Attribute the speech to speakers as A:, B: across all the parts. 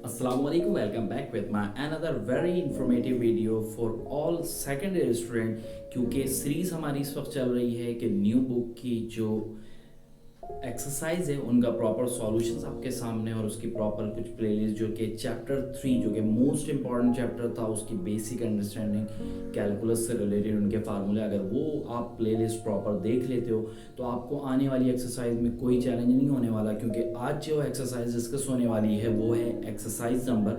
A: Assalamualaikum, welcome back with my another very informative video for all secondary student। क्योंकि series हमारी इस वक्त चल रही है कि न्यू बुक की जो एक्सरसाइज है उनका प्रॉपर सॉल्यूशंस आपके सामने और उसकी प्रॉपर कुछ प्लेलिस्ट जो कि चैप्टर 3 जो कि मोस्ट इंपॉर्टेंट चैप्टर था उसकी बेसिक अंडरस्टैंडिंग कैलकुलस से रिलेटेड उनके फार्मूले, अगर वो आप प्लेलिस्ट प्रॉपर देख लेते हो तो आपको आने वाली एक्सरसाइज में कोई चैलेंज नहीं होने वाला। क्योंकि आज जो एक्सरसाइज डिस्कस होने वाली है वो है एक्सरसाइज नंबर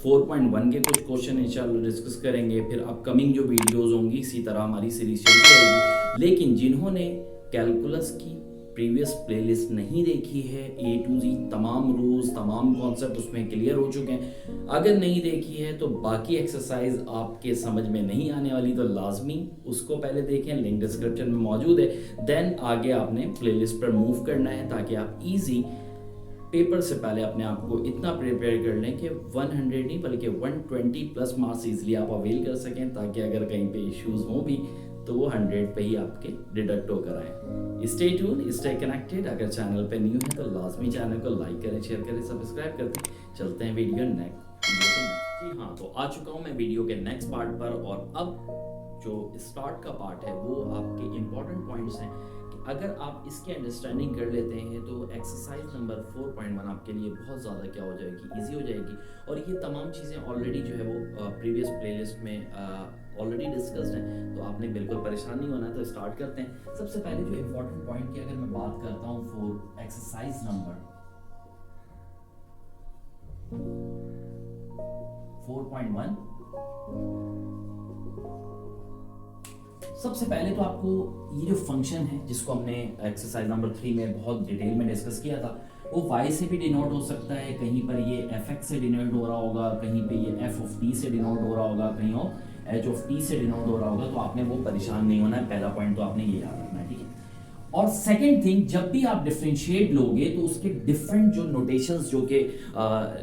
A: 4.1 के कुछ क्वेश्चन इंशाल्लाह डिस्कस करेंगे। फिर अपकमिंग जो वीडियोस होंगी इसी तरह हमारी सीरीज चलती रहेगी। लेकिन जिन्होंने कैलकुलस की प्रीवियस प्लेलिस्ट नहीं देखी है, A to Z तमाम रूल्स तमाम कॉन्सेप्ट उसमें क्लियर हो चुके हैं। अगर नहीं देखी है तो बाकी एक्सरसाइज आपके समझ में नहीं आने वाली, तो लाजमी उसको पहले देखें, लिंक डिस्क्रिप्शन में मौजूद है। देन आगे आपने प्लेलिस्ट पर मूव करना है ताकि आप इजी पेपर से पहले अपने आप को इतना प्रिपेयर कर लें कि 100 नहीं बल्कि 120 प्लस मार्क्स इजीली आप अवेल कर सकें, ताकि अगर कहीं पे इश्यूज हों भी तो वो 100 पे ही आपके डिडक्ट होकर आए। Stay tune, stay connected. अगर चैनल पे न्यू है तो लाजमी चैनल को लाइक करें, शेयर करें, सब्सक्राइब करें। चलते हैं वीडियो नेक्स्ट। जी हाँ, तो आ चुका हूँ मैं वीडियो के नेक्स्ट पार्ट पर। और अब जो स्टार्ट का पार्ट है वो आपके इंपॉर्टेंट पॉइंट्स हैं कि अगर आप इसकी अंडरस्टैंडिंग कर लेते हैं तो एक्सरसाइज नंबर 4.1 आपके लिए बहुत ज़्यादा क्या हो जाएगी, इजी हो जाएगी। और ये तमाम चीज़ें ऑलरेडी जो है वो प्रीवियस प्लेलिस्ट में ऑलरेडी डिस्कस्ड है, तो आपने बिल्कुल परेशान नहीं होना है। तो स्टार्ट करते हैं। सबसे पहले जो इंपॉर्टेंट पॉइंट की अगर मैं बात करता हूँ फॉर एक्सरसाइज नंबर 4.1, सबसे पहले तो आपको ये जो फंक्शन है जिसको हमने एक्सरसाइज नंबर 3 में बहुत डिटेल में डिस्कस किया था, वो y से भी डिनोट हो सकता है, कहीं पर ये fx से डिनोट हो रहा होगा, कहीं पे ये f of t से डिनोट हो रहा होगा, कहीं और h of t से डिनोट हो रहा होगा। तो आपने वो परेशान नहीं होना है, पहला पॉइंट तो आपने ये याद रखना है, ठीक है। और सेकंड थिंग, जब भी आप डिफरेंशिएट लोगे तो उसके डिफरेंट जो नोटेशंस जो कि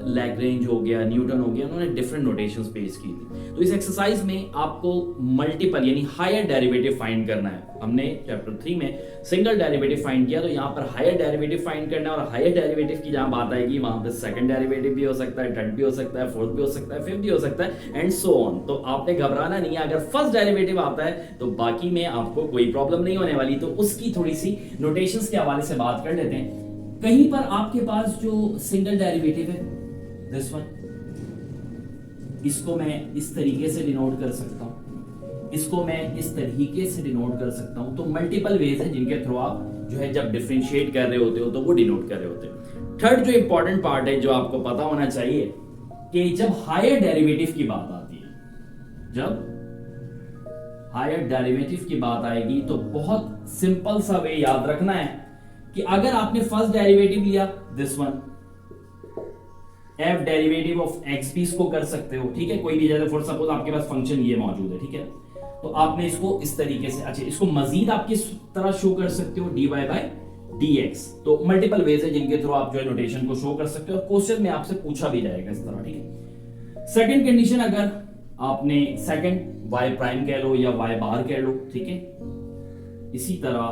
A: लैग्रेंज हो गया, न्यूटन हो गया, उन्होंने डिफरेंट नोटेशंस पेश की थी। तो इस एक्सरसाइज में आपको मल्टीपल यानी हायर डेरिवेटिव फाइंड करना है। हमने चैप्टर 3 में सिंगल डेरिवेटिव फाइंड किया, तो यहाँ पर हायर डेरिवेटिव फाइंड करना है। और हायर डेरिवेटिव की जहां बात आएगी वहां पर सेकंड डेरिवेटिव भी हो सकता है, थर्ड भी हो सकता है, फोर्थ भी हो सकता है, फिफ्थ भी हो सकता है, एंड सो ऑन। तो आपने घबराना नहीं है, अगर फर्स्ट डेरिवेटिव आता है तो बाकी में आपको कोई प्रॉब्लम नहीं होने वाली। तो उसकी थोड़ी सी नोटेशंस के हवाले से बात कर लेते हैं। कहीं पर आपके पास जो सिंगल डेरिवेटिव है दिस वन, इसको मैं इस तरीके से डिनोट कर सकता हूं, इसको मैं इस तरीके से डिनोट कर सकता हूं। तो मल्टीपल वेज हैं जिनके थ्रू आप जो है जब डिफरेंशिएट कर रहे होते हो तो वो डिनोट कर रहे होते हो। थर्ड जो इंपॉर्टेंट पार्ट है जो आपको पता होना चाहिए कि जब हायर डेरिवेटिव की बात आती है, जब हायर डेरिवेटिव की बात आएगी तो बहुत सिंपल सा वे याद रखना है कि अगर आपने फर्स्ट डेरिवेटिव लिया this one, f derivative of x भी इसको कर सकते हो, ठीक है। कोई भी, जैसे फॉर सपोज आपके पास फंक्शन ये मौजूद है, ठीक है, तो आपने इसको इस तरीके से, अच्छा इसको मजीद आप किस तरह शो कर सकते हो, dy बाय dx। तो मल्टीपल वेज है जिनके थ्रू आप जो है नोटेशन को शो कर सकते हो। क्वेश्चन में आपसे पूछा भी जाएगा इस तरह, ठीक है। सेकंड कंडीशन, अगर आपने सेकंड y प्राइम कह लो या y बार कह लो, ठीक है। इसी तरह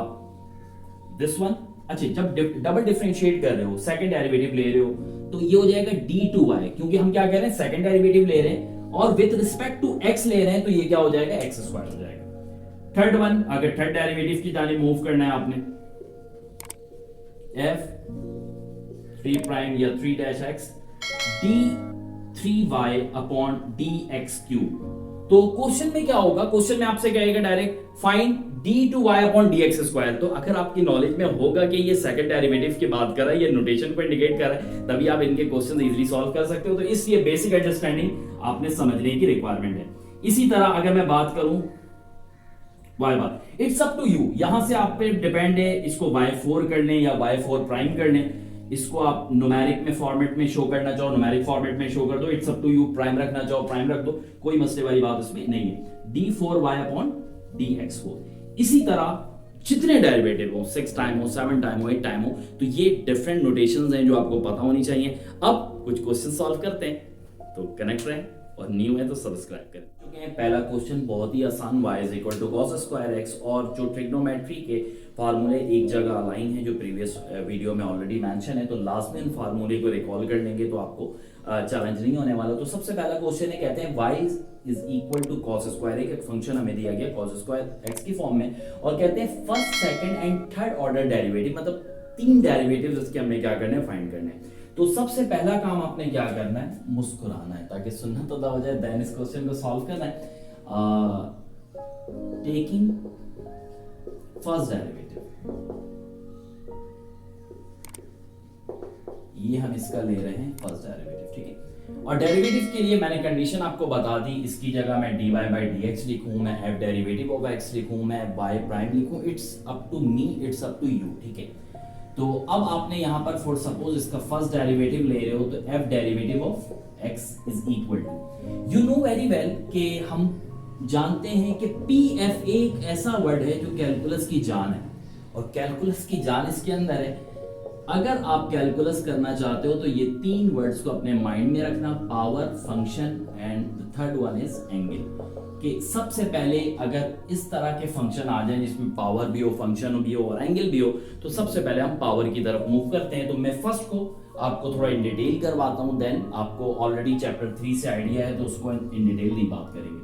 A: दिस वन, अच्छा जब डबल डिफरेंशिएट कर रहे हो, सेकंड डेरिवेटिव ले रहे हो, तो ये हो जाएगा d2y, क्योंकि हम क्या कह रहे हैं, सेकंड डेरिवेटिव ले रहे हैं और विद रिस्पेक्ट टू x ले रहे हैं, तो ये क्या हो जाएगा, x स्क्वायर हो जाएगा। थर्ड वन, अगर थर्ड डेरिवेटिव की जाने मूव करना है आपने, f 3 प्राइम या 3 dash x d3y upon dx cube. तो क्वेश्चन में क्या होगा, क्वेश्चन में आपसे कहेगा direct find d2y upon dx square. तो अगर आपकी नॉलेज में होगा कि ये सेकंड डेरिवेटिव की बात कर रहा है, ये नोटेशन को इंडिकेट कर रहा है, तभी आप इनके क्वेश्चन इजीली सॉल्व कर सकते हो। तो इसलिए बेसिक अंडरस्टैंडिंग आपने समझने की रिक्वायरमेंट है। इसी तरह अगर मैं बात करूं y बार, इट्स अप टू यू, यहां से आप पे डिपेंड है इसको y4 कर लें या y4 प्राइम कर लें। इसको आप न्यूमेरिक में फॉर्मेट में शो करना चाहो न्यूमेरिक फॉर्मेट में शो कर दो, it's up to you. Prime रखना चाहो प्राइम रख दो, कोई मसले वाली बात इसमें नहीं है। d4y upon dx4। इसी तरह जितने डेरिवेटिव हो, 6 टाइम हो, 7 टाइम हो, 8 टाइम हो, तो ये डिफरेंट नोटेशंस हैं जो आपको पता होनी चाहिए। अब कुछ क्वेश्चन सॉल्व करते हैं, तो कनेक्ट रहें और न्यू है तो सब्सक्राइब करें। चुके हैं पहला क्वेश्चन बहुत ही आसान, y is equal to cos square x, और जो ट्रिग्नोमेट्री के फार्मूले एक जगह अलाइन है जो प्रीवियस वीडियो में ऑलरेडी मेंशन है, तो लास्ट में इन फार्मूले को रिकॉल कर लेंगे तो आपको चैलेंज नहीं होने वाला। तो सबसे पहला क्वेश्चन है, कहते हैं y is equal to cos square, एक फंक्शन हमें दिया गया कॉस स्क्वायर एक्स की फॉर्म में, और कहते हैं first second and third order derivative, मतलब 3 डेरिवेटिव्स इसके हमें क्या करने हैं, फाइंड करने हैं। तो सबसे पहला काम आपने क्या करना है, मुस्कुराना है ताकि सुनना तो हो जाए, देन इस क्वेश्चन को सॉल्व करना है। टेकिंग फर्स्ट डेरिवेटिव, ये हम इसका ले रहे हैं फर्स्ट डेरिवेटिव, ठीक है। और डेरिवेटिव के लिए मैंने कंडीशन आपको बता दी, इसकी जगह मैं dy बाई dx लिखूं, मैं f डेरिवेटिव ऑफ x लिखूं, मैं y प्राइम लिखूं, it's up to me, it's up to you, ठीक है। तो अब आपने यहां पर फॉर सपोज इसका फर्स्ट डेरिवेटिव ले रहे हो, तो f derivative of x is equal to, you know very well कि हम जानते हैं कि pf एक ऐसा वर्ड है जो कैलकुलस की जान है, और कैलकुलस की जान इसके अंदर है। अगर आप कैलकुलस करना चाहते हो तो ये 3 वर्ड्स को अपने माइंड में रखना, power, function and the third one is angle. कि सबसे पहले अगर इस तरह के फंक्शन आ जाएं जिसमें पावर भी हो, फंक्शन भी हो और एंगल भी हो, तो सबसे पहले हम पावर की तरफ मूव करते हैं। तो मैं फर्स्ट को आपको थोड़ा इन डिटेल करवाता हूं, देन आपको ऑलरेडी चैप्टर 3 से आइडिया है तो उसको इन डिटेल नहीं बात करेंगे।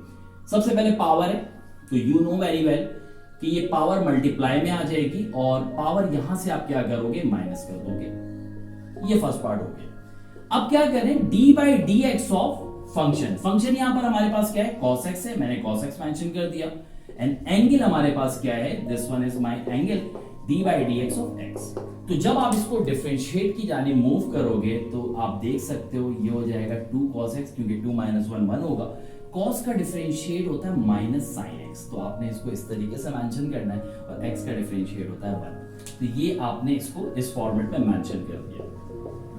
A: सबसे पहले पावर है, तो यू नो वेरी वेल कि ये पावर मल्टीप्लाई में आ जाएगी, और पावर यहां से आप क्या करोगे, माइनस कर दोगे। ये फर्स्ट पार्ट हो गया। अब क्या करें, D by D x of function, function यहां पर हमारे पास क्या है, cos x है, मैंने cos x मेंशन कर दिया, एंड एंगल हमारे पास क्या है, this one is my angle, d by D x of x। तो जब आप इसको डिफरेंशिएट की जाने मूव करोगे तो आप देख सकते हो ये हो जाएगा 2 cos x, क्योंकि 2 माइनस 1 1 होगा। cos का डिफरेंशिएट होता है माइनस sin x, तो आपने इसको इस तरीके से मेंशन करना है, और x का डिफरेंशिएट होता है 1, तो ये आपने इसको इस फॉर्मेट में मेंशन कर दिया।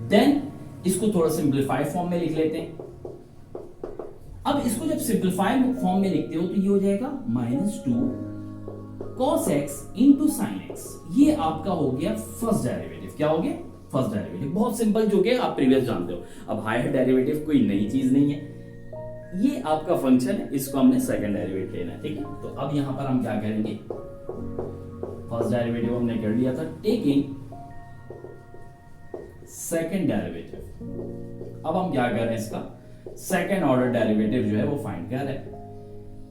A: देन इसको थोड़ा सिंपलीफाई फॉर्म में लिख लेते हैं। अब इसको जब सिंपलीफाई फॉर्म में लिखते हो तो ये हो जाएगा -2 cos x into sine x, ये आपका हो गया फर्स्ट डेरिवेटिव। क्या हो गया, फर्स्ट डेरिवेटिव, बहुत सिंपल, जो कि आप प्रीवियस जानते हो। अब हायर डेरिवेटिव कोई नई चीज नहीं है, ये आपका फंक्शन है, इसको हमने सेकंड डेरिवेटिव लेना है, ठीक है। तो अब यहां पर हम क्या करेंगे, फर्स्ट डेरिवेटिव हमने कर लिया था, टेकिंग सेकंड डेरिवेटिव। अब हम क्या कर रहे हैं, इसका सेकंड ऑर्डर डेरिवेटिव जो है वो फाइंड कर रहे हैं।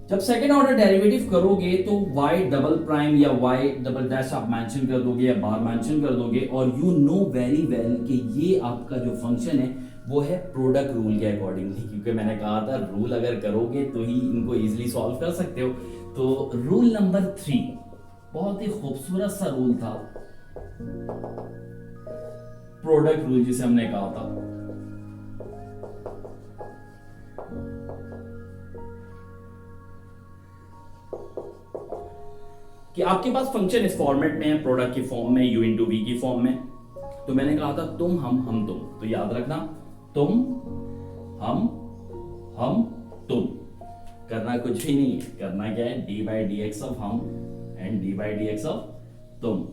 A: जब सेकंड ऑर्डर डेरिवेटिव करोगे तो y डबल प्राइम या y डबल डैश आप मेंशन कर दोगे या बार मेंशन कर दोगे, और यू नो वेरी वेल कि ये आपका जो फंक्शन है वो है प्रोडक्ट रूल के अकॉर्डिंगली, क्योंकि मैंने कहा था रूल अगर करोगे तो ही इनको इजीली सॉल्व कर सकते हो। तो रूल नंबर 3 बहुत ही खूबसूरत सा रूल था, प्रोडक्ट रूल जिसे हमने कहा था। कि आपके पास फंक्शन इस फॉर्मेट में है, प्रोडक्ट की फॉर्म में, u इंटू वी की फॉर्म में। तो मैंने कहा था तुम हम तुम, तो याद रखना तुम हम तुम, करना कुछ भी नहीं है, करना क्या है, D by D x of हम and D by D x of तुम।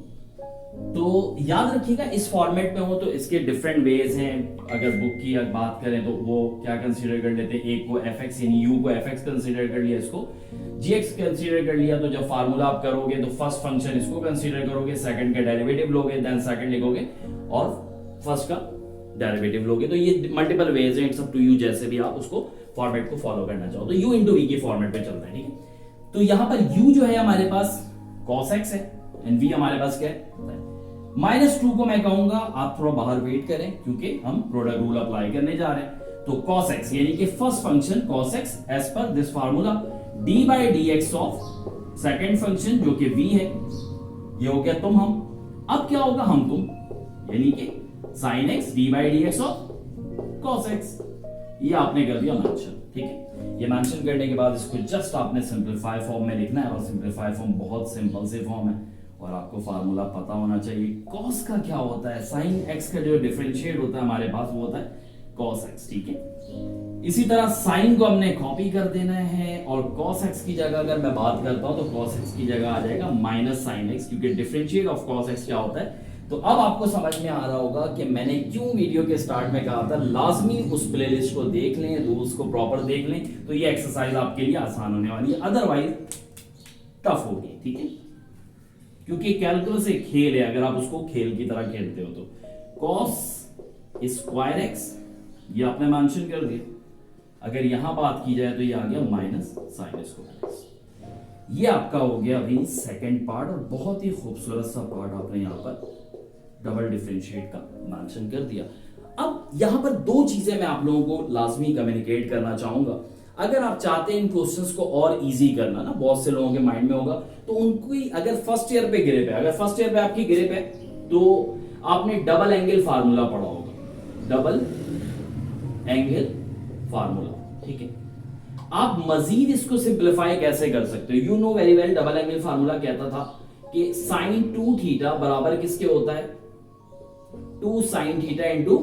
A: तो याद रखिएगा इस फॉर्मेट में हो तो इसके डिफरेंट वेज हैं। अगर बुक की अगर बात करें तो वो क्या कंसीडर कर लेते हैं, एक को fx यानी u को fx कंसीडर कर लिया, इसको gx कंसीडर कर लिया। तो जब फार्मूला आप करोगे तो फर्स्ट फंक्शन इसको कंसीडर करोगे, सेकंड का डेरिवेटिव लोगे, देन सेकंड लिखोगे और फर्स्ट का डेरिवेटिव लोगे। तो ये मल्टीपल वेज हैं, इट्स अप टू यू, जैसे भी आप उसको फॉर्मेट को फॉलो करना चाहो। तो u इंटू v की फॉर्मेट पे चलता है, ठीक है। तो यहां पर u जो है हमारे पास cos x है एंड v हमारे पास क्या है, -2 को मैं कहूंगा आप थोड़ा बाहर वेट करें क्योंकि हम प्रोडक्ट रूल अप्लाई करने जा रहे हैं। तो cos x यानी कि first function cos x as per this formula d by D x of second function जो कि v है, ये हो गया तुम हम। अब क्या होगा, हम तुम यानी कि sin x d by D x of cos x, ये आपने कर दिया मेंशन, ठीक है। ये मेंशन करने के बाद इसको जस्ट आपने सिंपलीफाई फॉर्म में लिखना है, और सिंपलीफाई फॉर्म बहुत सिंपल से फॉर्म है और आपको फार्मूला पता होना चाहिए। cos का क्या होता है, sin x का जो डिफरेंशिएट होता है हमारे पास वो होता है cos x, ठीक है। इसी तरह sin को हमने कॉपी कर देना है, और cos x की जगह अगर मैं बात करता हूं तो cos x की जगह आ जाएगा माइनस sin x, क्योंकि डिफरेंशिएट ऑफ cos x क्या होता है, तो अब आपको समझ में आ रहा होगा कि मैंने क्यों वीडियो के स्टार्ट में कहा था लाजमी उस प्लेलिस्ट को देख लें, रूल्स को प्रॉपर देख लें, तो ये एक्सरसाइज आपके लिए आसान होने वाली है, अदरवाइज टफ होगी, ठीक है। क्योंकि कैलकुलस एक खेल है, अगर आप उसको खेल की तरह खेलते हो तो कॉस स्क्वायर एक्स ये आपने मेंशन कर दिया, अगर यहां बात की जाए तो ये आ गया माइनस साइन स्क्वायर एक्स। ये आपका हो गया अभी सेकंड पार्ट, और बहुत ही खूबसूरत सा पार्ट आपने यहां पर डबल डिफरेंशिएट का मेंशन कर दिया। अब यहां पर दो चीजें मैं आप लोगों को लाजमी कम्युनिकेट करना चाहूंगा। अगर आप चाहते हैं इन क्वेश्चंस को और इजी करना ना, बहुत से लोगों के माइंड में होगा, तो उनकी अगर फर्स्ट ईयर पे ग्रिप है, अगर फर्स्ट ईयर पे आपकी ग्रिप है तो आपने डबल एंगल फार्मूला पढ़ा होगा, डबल एंगल फार्मूला, ठीक है। आप मजीद इसको सिंप्लीफाई कैसे कर सकते हो? You know very well, double angle formula कहता था कि साइन 2 थीटा बराबर किसके होता है? 2 sine theta into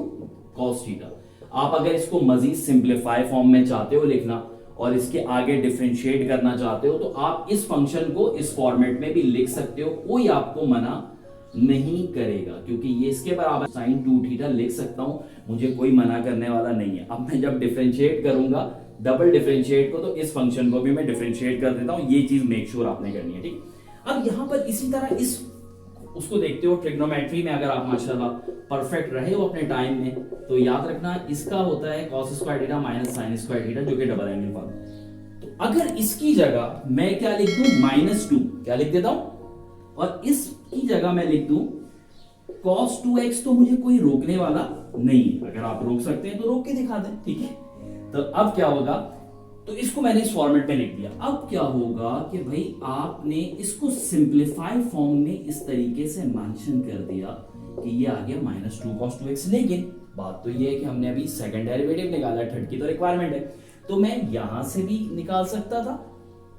A: cos theta. आप अगर इसको मजीद सिंप्लीफाई फॉर्म में चाहते हो लिखना और इसके आगे डिफरेंशिएट करना चाहते हो, तो आप इस फंक्शन को इस फॉर्मेट में भी लिख सकते हो, कोई आपको मना नहीं करेगा, क्योंकि ये इसके बराबर साइन 2 थीटा लिख सकता हूं, मुझे कोई मना करने वाला नहीं है। अब मैं जब डिफरेंशिएट करूंगा डबल डिफरेंशिएट को, तो इस फंक्शन को भी मैं डिफरेंशिएट कर देता हूं, ये चीज मेक श्योर आपने करनी है, ठीक। अब यहां पर इसी तरह इस उसको देखते हो ट्रिग्नोमेट्री में, अगर आप माशाल्लाह परफेक्ट रहे हो अपने टाइम में, तो याद रखना इसका होता है cos square theta minus sine square theta, जो कि डबल एंगल फॉर्म। तो अगर इसकी जगह मैं क्या लिख दूं? -2, क्या लिख देता हूं, और इसकी जगह मैं लिख दूं cos 2x, तो मुझे कोई रोकने वाला नहीं। अगर आप रोक सकते हैं तो रोक के दिखा दें, ठीक है। तो अब क्या होगा, तो इसको मैंने इस फॉर्मेट में लिख दिया। अब क्या होगा कि भाई आपने इसको सिंप्लीफाई फॉर्म में इस तरीके से मेंशन कर दिया कि ये आ गया -2 cos 2x, लेकिन बात तो ये है कि हमने अभी सेकंड डेरिवेटिव निकाला, थर्ड की तो रिक्वायरमेंट है, तो मैं यहां से भी निकाल सकता था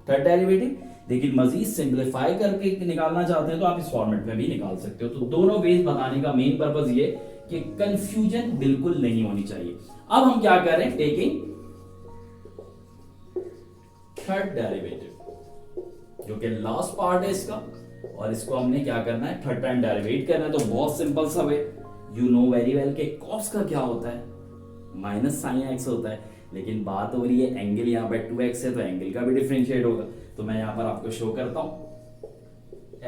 A: थर्ड डेरिवेटिव, लेकिन मजीद सिंप्लीफाई करके निकालना चाहते हैं तो आप इस फॉर्मेट में भी निकाल सकते हो। तो दोनों वेज बताने का मेन पर्पस ये कि कंफ्यूजन बिल्कुल नहीं होनी चाहिए। अब हम क्या कर रहे हैं? टेकिंग थर्ड डेरिवेटिव, जो कि लास्ट पार्ट है इसका, और इसको हमने क्या करना है? थर्ड टाइम डेरिवेट करना है। तो बहुत सिंपल सा है, यू नो वेरी वेल कि कॉस का क्या होता है? माइनस साइन एक्स होता है, लेकिन बात हो रही है एंगल यहाँ पे 2x है, तो एंगल का भी डिफरेंशिएट होगा। तो मैं यहां पर आपको शो करता हूं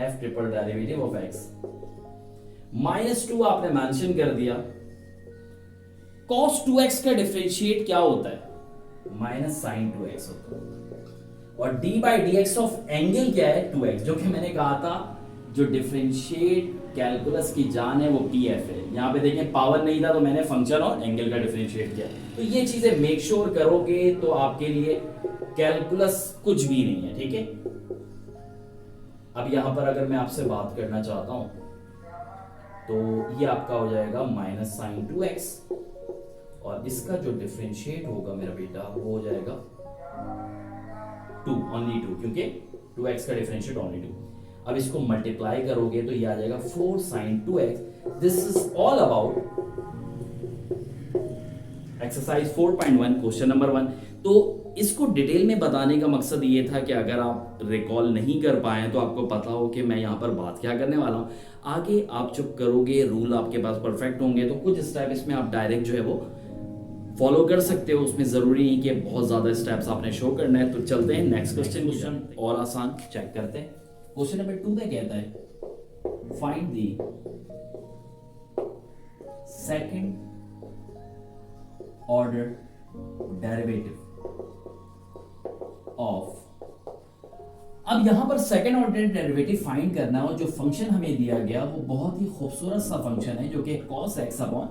A: f triple derivative of x, -2 आपने मेंशन कर दिया। cos 2x का डिफरेंशिएट क्या होता है? माइनस साइन 2x होता है, और d by D x of angle क्या है? 2x, जो कि मैंने कहा था जो डिफरेंशिएट कैलकुलस की जान है वो pf है। यहां पे देखें पावर नहीं था, तो मैंने फंक्शन और एंगल का डिफरेंशिएट किया। तो ये चीजें मेक श्योर करोगे तो आपके लिए कैलकुलस कुछ भी नहीं है, ठीक है। अब यहां पर अगर मैं आपसे बात करना चाहता हूं, तो ये आपका हो जाएगा माइनस साइन 2x, और इसका जो डिफरेंशिएट होगा मेरा बेटा वो हो जाएगा 2, ओनली 2, क्योंकि 2x का डिफरेंशिएट ओनली 2। अब इसको मल्टीप्लाई करोगे तो ये आ जाएगा 4 sine 2x। This is all about exercise 4.1 question number 1। तो इसको डिटेल में बताने का मकसद ये था कि अगर आप रिकॉल नहीं कर पाए तो आपको पता हो कि मैं यहाँ पर बात क्या करने वाला हूँ। आगे आप जब करोगे, रूल आपके पास परफेक्ट होंगे, तो कुछ स्टेप इसमें आप डायरेक्ट जो है वो फॉलो कर सकते हो। उसमें जरूरी नहीं कि बहुत ज्यादा स्टेप्स आपने शो करना है। तो चलते हैं नेक्स्ट क्वेश्चन और आसान चेक करते हैं। क्वेश्चन नंबर 2 में कहता है find the second order derivative of. अब यहां पर सेकंड ऑर्डर डेरिवेटिव फाइंड करना है, और जो फंक्शन हमें दिया गया वो बहुत ही खूबसूरत सा फंक्शन है, जो कि cos x upon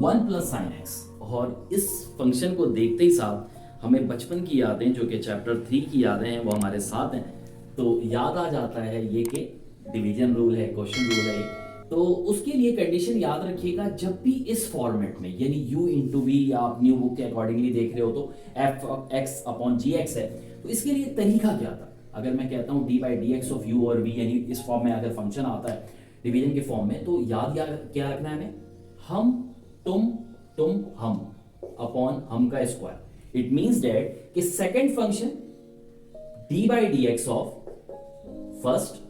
A: 1 plus sign x। और इस फंक्शन को देखते ही साथ हमें बचपन की यादें, जो कि चैप्टर 3 की यादें हैं, वो हमारे साथ हैं। तो याद आ जाता है ये कि डिवीजन रूल है, क्वेश्चन रूल है। तो उसके लिए कंडीशन याद रखिएगा, जब भी इस फॉर्मेट में यानी u इंटू वी, या आप न्यू बुक के अकॉर्डिंगली देख रहे हो तो f x अपॉन जी एक्स है, तो इसके लिए तरीका क्या था? अगर मैं कहता हूं d by D x of u और v, यानी इस फॉर्म में अगर फंक्शन आता है डिवीजन के फॉर्म में, तो याद क्या रखना है हमें? हम, तुम, हम अपॉन हम का स्क्वायर। इट मींस दैट कि second function d by D x of first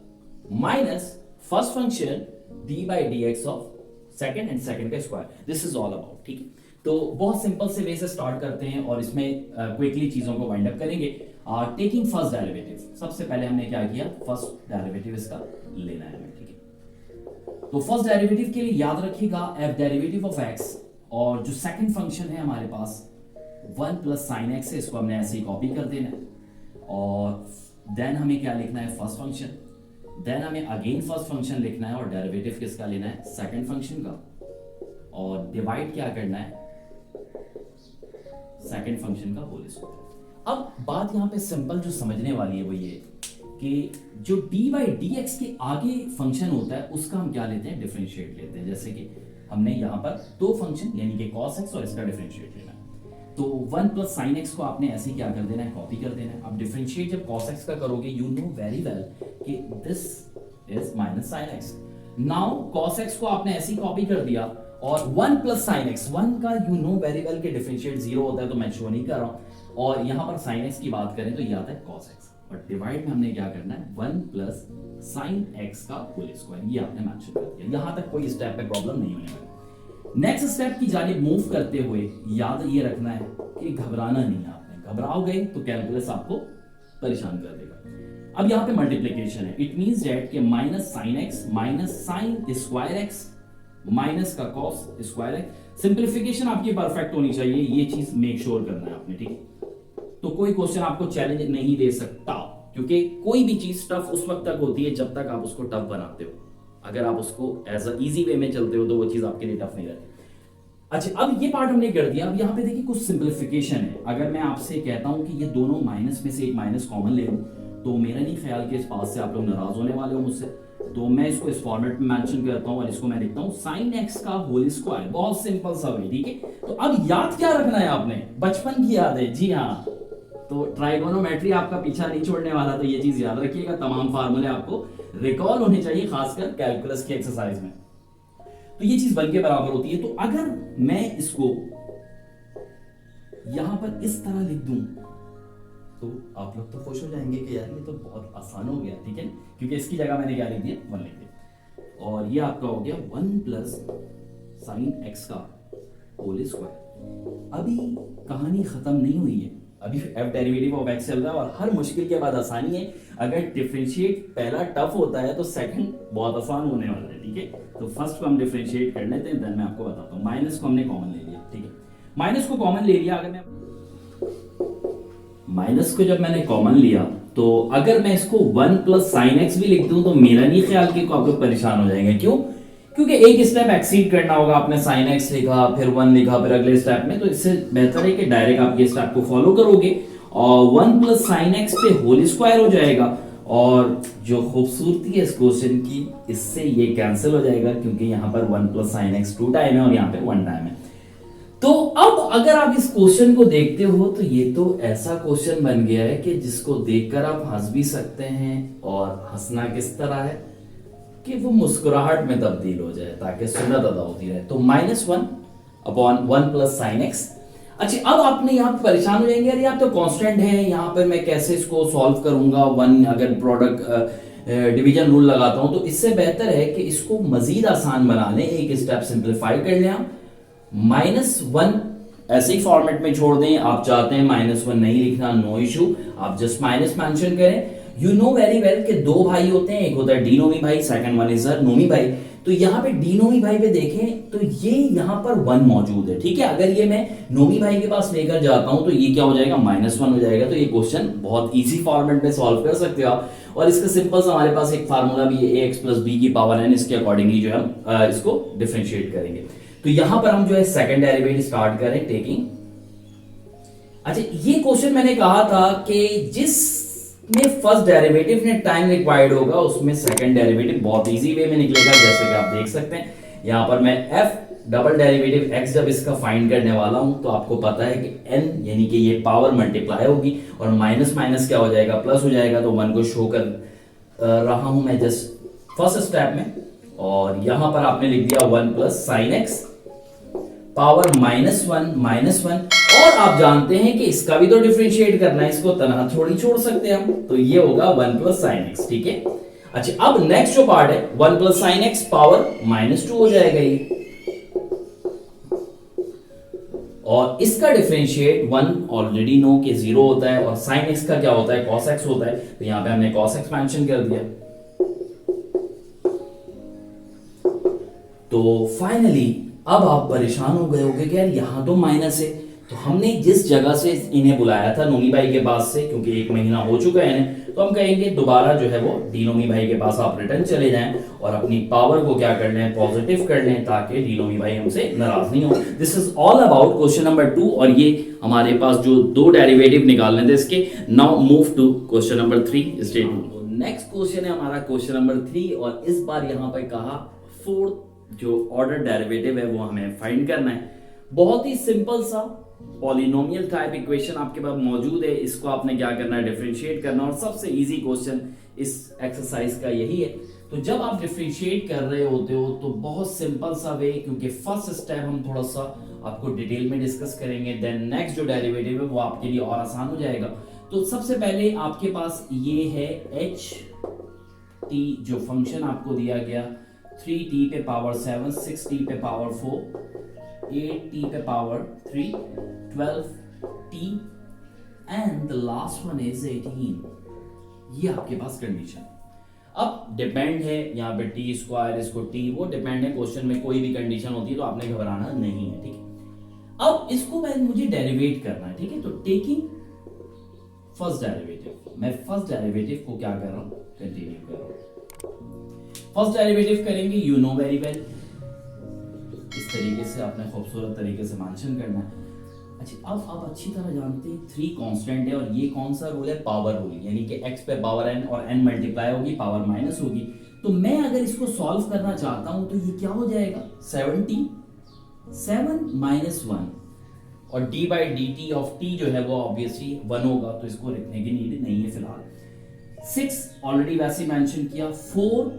A: minus first function D by D x of second and second का square, this is all about. ठीक है, तो बहुत सिंपल से वे से स्टार्ट करते हैं और इसमें क्विकली चीजों को वाइंड अप करेंगे। टेकिंग फर्स्ट डेरिवेटिव, सबसे पहले हमने क्या किया, फर्स्ट डेरिवेटिव इसका लेना है हमें। ठीक है, तो फर्स्ट डेरिवेटिव के लिए याद रखिएगा एफ डेरिवेटिव ऑफ एक्स, और जो सेकंड फंक्शन है हमारे पास 1 प्लस साइन एक्स है, इसको हमने ऐसे ही कॉपी कर देना है, और देन हमें क्या लिखना है, फर्स्ट फंक्शन, देन हमें अगेन फर्स्ट फंक्शन लिखना है और डेरिवेटिव किसका लेना है, सेकंड फंक्शन का, और डिवाइड क्या करना है, सेकंड फंक्शन का होल स्क्वायर। अब बात यहां पे सिंपल जो समझने वाली है वो ये कि जो डी बाई डी एक्स के आगे फंक्शन होता है उसका हम क्या लेते हैं, डिफरेंशिएट लेते हैं। जैसे कि हमने यहां पर दो फंक्शन यानी कि cos x और इसका डिफरेंशिएट लेना है, तो 1 प्लस साइन एक्स को आपने ऐसे क्या कर देना है, कॉपी कर देना है। अब डिफरेंशिएट जब cos x का करोगे, यू नो वेरी वेल कि this is minus sine x. Now cos x को आपने ऐसे ही कॉपी कर दिया, और 1 प्लस साइन एक्स, 1 का यू नो वेरी वेल कि डिफरेंशिएट 0 होता है, तो मैं शो नहीं कर रहा हूं, और यहां पर साइन एक्स की बात करें तो ये आता है cos x, और डिवाइड में हमने क्या करना है, 1 प्लस साइन एक्स का होल स्क्वायर, ये आपने मेंशन कर दिया। यहां तक कोई स्टेप पे प्रॉब्लम नहीं होने वाली। नेक्स्ट स्टेप की जानिब मूव करते हुए याद ये रखना है कि घबराना नहीं है आपने, घबराओगे तो कैलकुलस आपको परेशान कर देगा। अब यहां पे मल्टीप्लिकेशन है, इट मींस दैट कि minus sine x minus sine square x minus का कॉस स्क्वायर एक्स। सिंप्लीफिकेशन आपकी परफेक्ट होनी चाहिए, ये चीज मेक श्योर करना है आपने। ठीक है, तो कोई क्वेश्चन आपको चैलेंज नहीं दे सकता, क्योंकि कोई भी चीज टफ उस वक्त तक होती है जब तक आप उसको टफ बनाते हो। अगर आप उसको एज अ इजी वे में चलते हो तो वो चीज आपके लिए टफ नहीं रहती। अच्छा, अब ये पार्ट हमने कर दिया। अब यहाँ पे देखिए कुछ सिंप्लीफिकेशन है। अगर मैं आपसे कहता हूं कि ये दोनों माइनस में से एक माइनस कॉमन ले लूं, तो मेरा नहीं ख्याल कि इस बात से आप लोग नाराज होने वाले हो मुझसे, तो मैं इसको इस फॉर्मेट में मेंशन करता हूं और इसको मैं लिखता हूं साइन एक्स का होल स्क्वायर। बहुत सिंपल सा है, ठीक है। तो अब याद क्या रखना है आपने, बचपन की याद है, जी हाँ, तो ट्राइगोनोमेट्री आपका पीछा नहीं छोड़ने वाला, तो ये चीज याद रखिएगा, तमाम फार्मूले आपको रिकॉल होने चाहिए, खासकर कैलकुलस की एक्सरसाइज में, तो ये चीज बन के बराबर होती है। तो अगर मैं इसको यहां पर इस तरह लिख दूं तो आप लोग तो खुश हो जाएंगे कि यार ये तो बहुत आसान हो गया, ठीक है, क्योंकि इसकी जगह मैंने क्या लिख दिया, 1 लिख दिया, और ये आपका हो गया 1 प्लस साइन एक्स का होल स्क्वायर। अभी कहानी खत्म नहीं हुई है, अभी एफ डेरिवेटिव ऑफ एक्स चल रहा है और हर मुश्किल के बाद आसानी है। अगर डिफरेंशिएट पहला टफ होता है तो सेकंड बहुत आसान होने वाला है, ठीक है। तो फर्स्ट को हम डिफरेंशिएट कर लेते हैं, देन मैं आपको बताता हूं। माइनस को हमने कॉमन ले लिया, ठीक है, माइनस को कॉमन ले लिया। अगर मैं माइनस को जब मैंने कॉमन लिया तो अगर मैं इसको 1 प्लस साइन एक्स भी लिख दूं तो मेरा नहीं ख्याल कि आप लोग परेशान हो जाएंगे। क्यों? क्योंकि एक स्टेप एक्सीड करना होगा, आपने साइन एक्स लिखा, फिर 1 लिखा, फिर अगले स्टेप में, तो इससे बेहतर है कि डायरेक्ट आप ये स्टेप को फॉलो करोगे और 1 प्लस साइन एक्स पे होल स्क्वायर हो जाएगा। और जो खूबसूरती है इस क्वेश्चन की, इससे ये कैंसिल हो जाएगा, क्योंकि यहाँ पर 1 प्लस साइन एक्स 2 टाइम है और यहाँ पे 1 टाइम है। तो अब अगर आप इस क्वेश्चन को देखते हो तो ये तो ऐसा क्वेश्चन बन गया है कि जिसको देखकर आप हंस भी सकते हैं, और हंसना किस तरह है कि वो मुस्कुराहट में तब्दील हो जाए ताकि सुन्नत अदा होती रहे। तो -1 अपॉन 1 प्लस साइन एक्स। अच्छा, अब आपने यहाँ पे परेशान हो जाएंगे, अरे आप तो कांस्टेंट है, यहाँ पर मैं कैसे इसको सॉल्व करूंगा, 1 अगर प्रोडक्ट डिवीजन रूल लगाता हूं, तो इससे बेहतर है कि इसको मजीद आसान बना लें, एक स्टेप सिंप्लीफाई कर लें हम। -1 ऐसे ही फॉर्मेट में छोड़ दें, आप चाहते हैं -1 नहीं लिखना, नो इशू, आप जस्ट माइनस मेंशन करें। यू नो वेरी वेल कि 2 भाई होते हैं, एक होता है डीनोमी भाई, सेकंड वन इज नोमी भाई। तो यहाँ पे डीनोमी भाई पे देखें तो ये यहाँ पर 1 मौजूद है, ठीक है। अगर ये मैं नोमी भाई के पास लेकर जाता हूं तो ये क्या हो जाएगा, -1 हो जाएगा। तो ये क्वेश्चन बहुत इजी फॉर्मेट में सॉल्व कर सकते हो आप, और इसका सिंपल सा हमारे पास एक फार्मूला भी है, ax प्लस b की पावर n, इसके अकॉर्डिंगली जो हम इसको डिफरेंशिएट करेंगे। तो यहां पर हम जो है सेकंड डेरिवेटिव स्टार्ट करें टेकिंग। अच्छा, ये क्वेश्चन मैंने कहा था कि जिसमें फर्स्ट डेरिवेटिव ने टाइम रिक्वायर्ड होगा उसमें सेकंड डेरिवेटिव बहुत इजी वे में निकलेगा। जैसे कि आप देख सकते हैं यहां पर मैं f डबल डेरिवेटिव x जब इसका फाइंड करने वाला हूं तो आपको पता है कि n यानी कि ये पावर मल्टीप्लाई होगी और माइनस माइनस क्या हो जाएगा, प्लस हो जाएगा। तो 1 को शो कर रहा हूं मैं जस्ट फर्स्ट स्टेप में, और यहां पर आपने लिख दिया 1 प्लस साइन एक्स पावर -1, और आप जानते हैं कि इसका भी तो डिफरेंशिएट करना है, इसको तनहा थोड़ी छोड़ सकते हैं हम, तो ये होगा 1 प्लस साइन एक्स, ठीक है। अच्छा, अब नेक्स्ट जो पार्ट है 1 प्लस साइन एक्स पावर -2 हो जाएगा ये, और इसका डिफरेंशिएट 1 ऑलरेडी नो कि 0 होता है, और साइन एक्स का क्या होता है, cos x होता है, तो यहां पे हमने cos x मेंशन कर दिया। तो फाइनली अब आप परेशान हो गए होगे कि यार यहां तो माइनस है, तो हमने जिस जगह से इन्हें बुलाया था नोमी भाई के पास से, क्योंकि 1 महीना हो चुका है इन्हें, तो हम कहेंगे दोबारा जो है वो डीनोमी भाई के पास आप रिटर्न चले जाएं और अपनी पावर को क्या कर लें, पॉजिटिव कर लें, ताकि डीनोमी भाई हमसे नाराज नहीं हो। This is all about question number 2, और ये हमारे पास जो 2 डेरिवेटिव निकालने थे इसके। Now move to question number 3, stay tuned. Next question है हमारा क्वेश्चन नंबर 3, और इस बार यहाँ पे कहा 4th जो ऑर्डर डेरिवेटिव है वो हमें फाइंड करना है। बहुत ही सिंपल सा पॉलिनोमियल टाइप इक्वेशन आपके पास मौजूद है, इसको आपने क्या करना है, डिफरेंशिएट करना, और सबसे इजी क्वेश्चन इस एक्सरसाइज का यही है। तो जब आप डिफरेंशिएट कर रहे होते हो तो बहुत सिंपल सा वे, क्योंकि फर्स्ट स्टेप हम थोड़ा सा आपको डिटेल में डिस्कस करेंगे, देन नेक्स्ट जो डेरिवेटिव है वो आपके लिए और आसान हो जाएगा। तो सबसे पहले आपके पास ये है एच टी, जो फंक्शन आपको दिया गया 3t पे पावर 7, 6t पे पावर 4, 8t पे power 3, 12t and the last one is 18। ये आपके पास कंडीशन। अब डिपेंड है यहाँ पे टी स्क्वायर, इसको टी, वो डिपेंड है, क्वेश्चन में कोई भी कंडीशन होती है तो आपने घबराना नहीं है, ठीक है। अब इसको मुझे डेरिवेट करना है, ठीक है। तो टेकिंग फर्स्ट डेरिवेटिव, मैं फर्स्ट डेरिवेटिव को क्या कर रहा हूं, कंटिन्यू कर रहा हूं। फर्स्ट डेरिवेटिव करेंगे, यू नो वेरी वेल, इस तरीके से आपने खूबसूरत तरीके से मेंशन करना है। अच्छा, अब आप अच्छी तरह जानते हैं 3 कांस्टेंट है, और ये कौन सा रूल है, पावर रूल, यानी कि x पे पावर n और n मल्टीप्लाई होगी, पावर माइनस होगी। तो मैं अगर इसको सॉल्व करना चाहता हूं तो ये क्या हो जाएगा, 70 7 माइनस 1, और d by D T of t जो है वो ऑब्वियसली 1 होगा, तो इसको लिखने की नीड नहीं है फिलहाल। 6 ऑलरेडी वैसे मेंशन किया, 4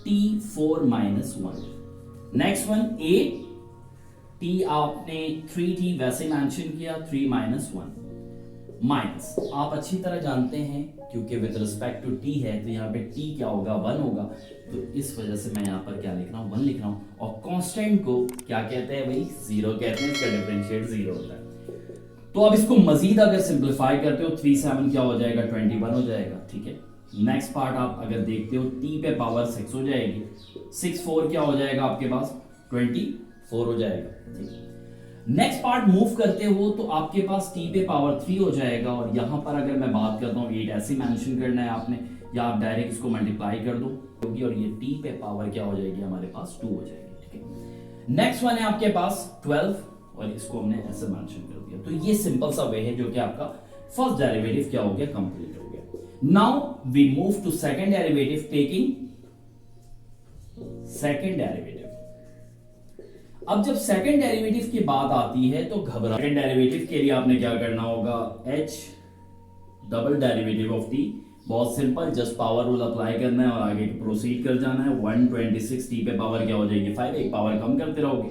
A: t 4 minus 1, next one 8 t आपने 3t वैसे मेंशन किया, 3 माइनस 1 माइनस, आप अच्छी तरह जानते हैं क्योंकि विद रिस्पेक्ट टू t है तो यहाँ पे t क्या होगा, 1 होगा, तो इस वजह से मैं यहाँ पर क्या लिख रहा हूँ, 1 लिख रहा हूँ। और कांस्टेंट को क्या कहते हैं भाई, 0 कहते हैं, इसका डिफरेंशिएट 0 होता है। तो अब इसको मजीद अगर सिंप्लीफाई करते हो, 3 7 क्या हो जाएगा, 21 हो जाएगा, ठीक है। नेक्स्ट पार्ट आप अगर देखते हो, t पे पावर 6 हो जाएगी, 6 4 क्या हो जाएगा आपके पास, 24 हो जाएगा, ठीक है। नेक्स्ट पार्ट मूव करते हो तो आपके पास t पे पावर 3 हो जाएगा, और यहां पर अगर मैं बात करता हूं 8 ऐसे मेंशन करना है आपने, या आप डायरेक्ट इसको मल्टीप्लाई कर दो, क्योंकि और ये t पे पावर क्या हो जाएगी हमारे पास, 2 हो जाएगी, ठीक है। नेक्स्ट वन है आपके पास 12, और इसको हमने ऐसे मेंशन कर दिया। तो ये सिंपल सा वे है जो कि आपका फर्स्ट डेरिवेटिव क्या हो गया, कंप्लीट हो गया। Now we move to second derivative, taking second derivative. अब जब सेकंड डेरिवेटिव की बात आती है तो घबरा, सेकंड डेरिवेटिव के लिए आपने क्या करना होगा, h double derivative of t, बहुत simple, just power rule apply करना है और आगे प्रोसीड कर जाना है। 126 t पे पावर क्या हो जाएगी, 5, एक पावर कम करते रहोगे,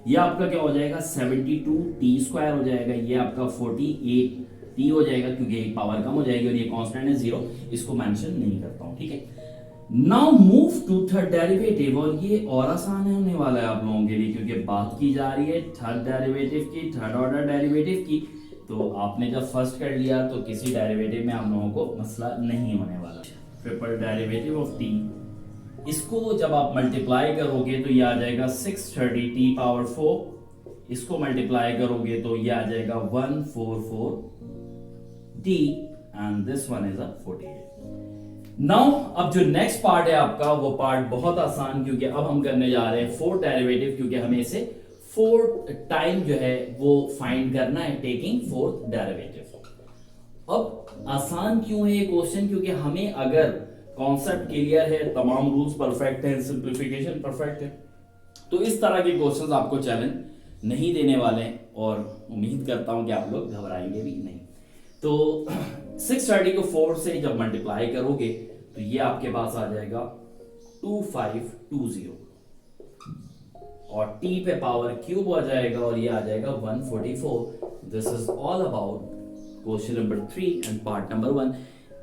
A: ये आपका क्या हो जाएगा, 72 t स्क्वायर हो जाएगा, ये आपका 48 t हो जाएगा, क्योंकि एक पावर कम हो जाएगी, और ये कांस्टेंट है 0, इसको मेंशन नहीं करता हूं, ठीक है। Now move to third derivative, और ये और आसान होने वाला है आप लोगों के लिए, क्योंकि बात की जा रही है थर्ड डेरिवेटिव की, थर्ड ऑर्डर डेरिवेटिव की। तो आपने जब फर्स्ट कर लिया तो किसी डेरिवेटिव में आप लोगों को मसला नहीं होने वाला। ट्रिपल डेरिवेटिव ऑफ t, इसको जब आप मल्टीप्लाई करोगे तो ये आ जाएगा 630 t पावर 4, इसको मल्टीप्लाई करोगे तो ये आ जाएगा 144 t, and this one is a 48। Now अब जो नेक्स्ट पार्ट है आपका, वो पार्ट बहुत आसान, क्योंकि अब हम करने जा रहे हैं फोर्थ डेरिवेटिव, क्योंकि हमें इसे 4 टाइम जो है वो फाइंड करना है, टेकिंग फोर्थ डेरिवेटिव। अब आसान क्यों है ये क्वेश्चन, क्योंकि हमें अगर कॉन्सेप्ट क्लियर है, तमाम रूल्स परफेक्ट है, सिंप्लीफिकेशन परफेक्ट है, तो इस तरह के क्वेश्चंस आपको चैलेंज नहीं देने वाले हैं, और उम्मीद करता हूं कि आप लोग घबराएंगे भी नहीं। तो 630 को 4 से जब मल्टीप्लाई करोगे तो ये आपके पास आ जाएगा 2520, और t पे पावर क्यूब हो जाएगा, और ये आ जाएगा 144। This is all about question number 3 and part number 1।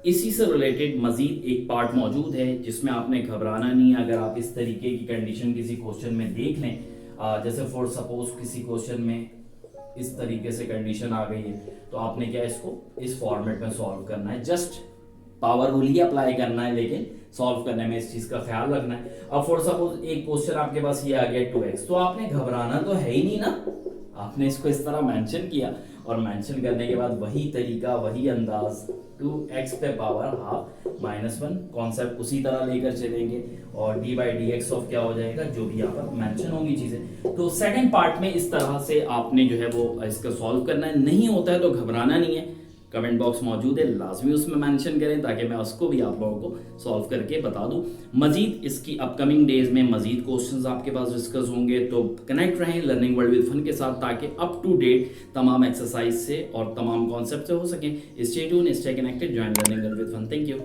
A: इसी से रिलेटेड मजीद एक पार्ट मौजूद है जिसमें आपने घबराना नहीं है। अगर आप इस तरीके की कंडीशन किसी क्वेश्चन में देख लें, जैसे फॉर सपोज किसी क्वेश्चन में इस तरीके से कंडीशन आ गई है, तो आपने क्या इसको इस फॉर्मेट में सॉल्व करना है। जस्ट पावर रूल ही अप्लाई करना है, लेकिन सॉल्व करने में इस चीज का ख्याल रखना है। अब फॉर सपोज एक क्वेश्चन आपके पास ये आ गया 2x, तो आपने घबराना तो है ही नहीं ना, आपने इसको इस तरह मेंशन किया और मेंशन करने के बाद वही तरीका, वही अंदाज, 2x पे पावर हाफ -1 कॉन्सेप्ट उसी तरह लेकर चलेंगे और d/dx ऑफ क्या हो जाएगा, जो भी यहाँ पर मेंशन होंगी चीजें। तो सेकंड पार्ट में इस तरह से आपने जो है वो इसका सॉल्व करना है। नहीं होता है तो घबराना नहीं है, कमेंट बॉक्स मौजूद है, लाजमी उसमें मेंशन करें ताकि मैं उसको भी आप लोगों को सॉल्व करके बता दूं। मजीद इसकी अपकमिंग डेज में मजीद क्वेश्चंस आपके पास डिस्कस होंगे, तो कनेक्ट रहें लर्निंग वर्ल्ड विद फन के साथ ताकि अप टू डेट तमाम एक्सरसाइज से और तमाम कॉन्सेप्ट से हो सकें। Stay tune, stay connected, join learning world with fun. Thank you.